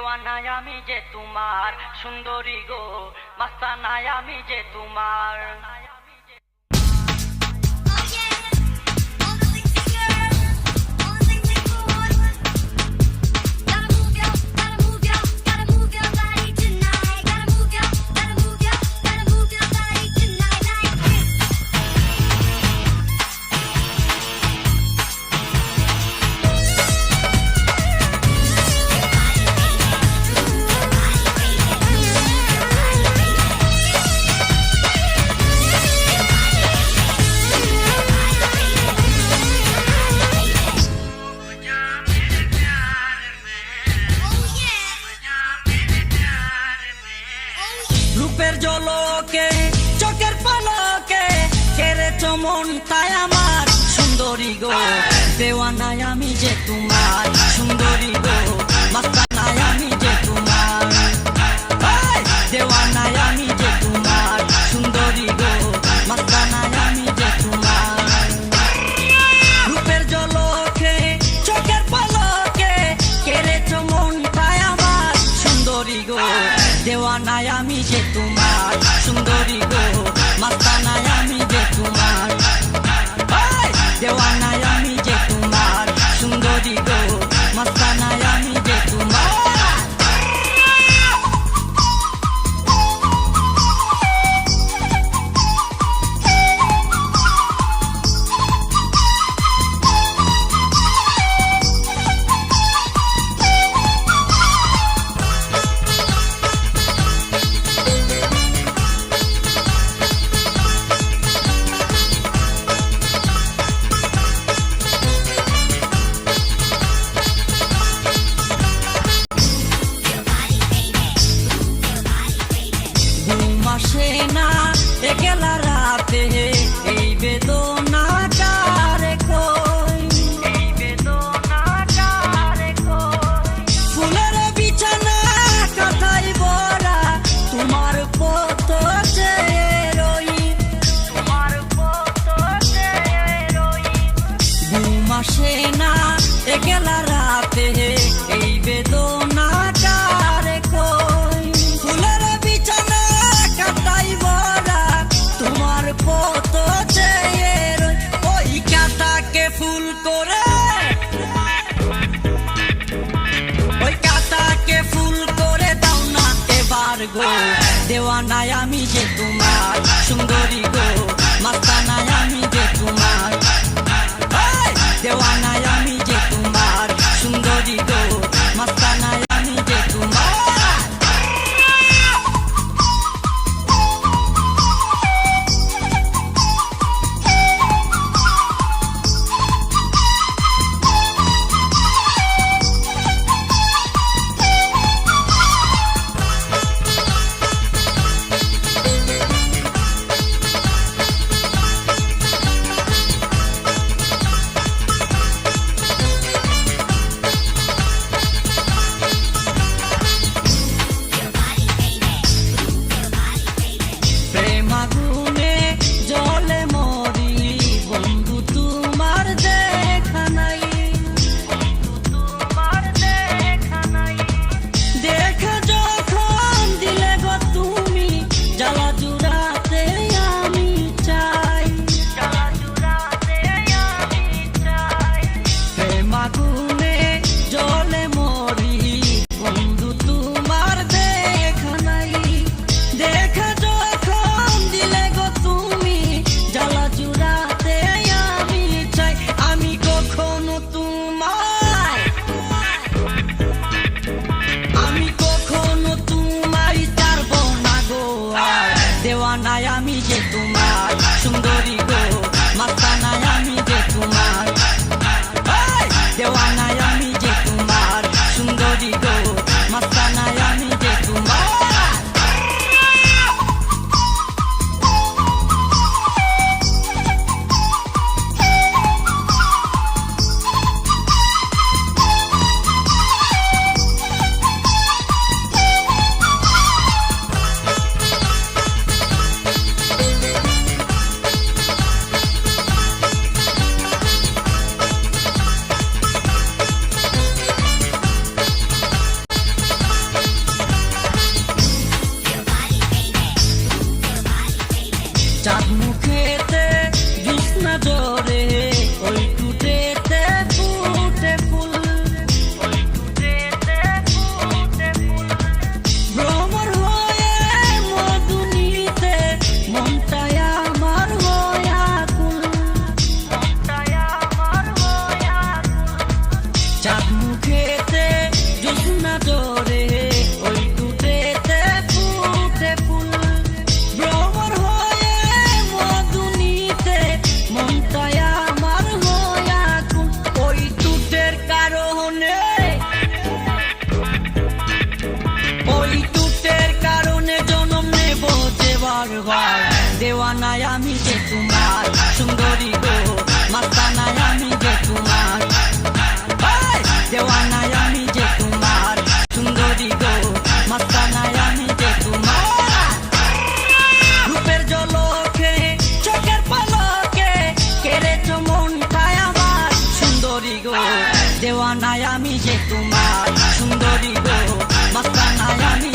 দেওয়ানায় আমি যে তোমার সুন্দরী গো, মাস্তানায় আমি যে তোমার। রূপের জলকে চোখের পলকে কেড়েছ মনটাই আমার সুন্দরী গো, দেওয়ানায় আমি যে তোমার সুন্দরী গো, মাস্তানায় আমি যে তোমার। দেওয়ানায় আমি যে তোমার সুন্দরী গো, মাস্তানায় আমি যে তোমার। রূপের জলকে চোখের পলকে কেড়েছ মনটাই আমার সুন্দরী গো, দেওয়ানায় আমি যে তোমার সুন্দরী গো, মাস্তানায় আমি যে তোমার। দেওয়ানায় আমি যে তোমার সুন্দরী গো, মাস্তানায় আমি যে তোমার। আসে না একলা রাতে এই বেদনা কারে কই, এই বেদনা কারে কই। ফুলের বিছানা কাঁথাই ভরা তোমার কত চেয়ে রই, তোমার কত চেয়ে রই। ঘুম আসে না একলা রাতে এই বেদনা কারে কই। ফুলের বিছানা কাঁথাই ভরা তোমার কত চেয়ে রই। ওই কাঁথাকে ফুল করে, ওই কাঁথাকে ফুল করে দাও না এবার গো, দেওয়ানায় আমি যে তোমার সুন্দরী গো, মাস্তানায় আমি যে তোমার। দেওয়ানায় আমি যে তোমার সুন্দরী গো, মাস্তানায় আমি যে তোমার। চাঁদ মুখেতে জ্যোৎস্না জোরে ওই টুটেতে ফুটে ফুল ভ্রমর হয়ে মধু নিতে মনটাই আমার হয়া কুল চাঁদ মুখেতে জ্যোৎস্না জোরে ওই টুটেতে ফুটে ফুল ভ্রমর হয়ে মধু নিতে মনটাই আমার হয়া কুল ওই টুটের কারণে জনম নেব যে বারবার দেওয়ানায় আমি যে তোমার সুন্দরী গো মাস্তানায় আমি যে তোমার দেওয়ানায় আমি যে তোমার সুন্দরী গো মাস্তানায় আমি যে তোমার রূপের জলকে চোখের পলকে কেড়েছ মনটায় আমার সুন্দরী গো দেওয়ানায় আমি যে তোমার সুন্দরী গো মাস্তানায় আমি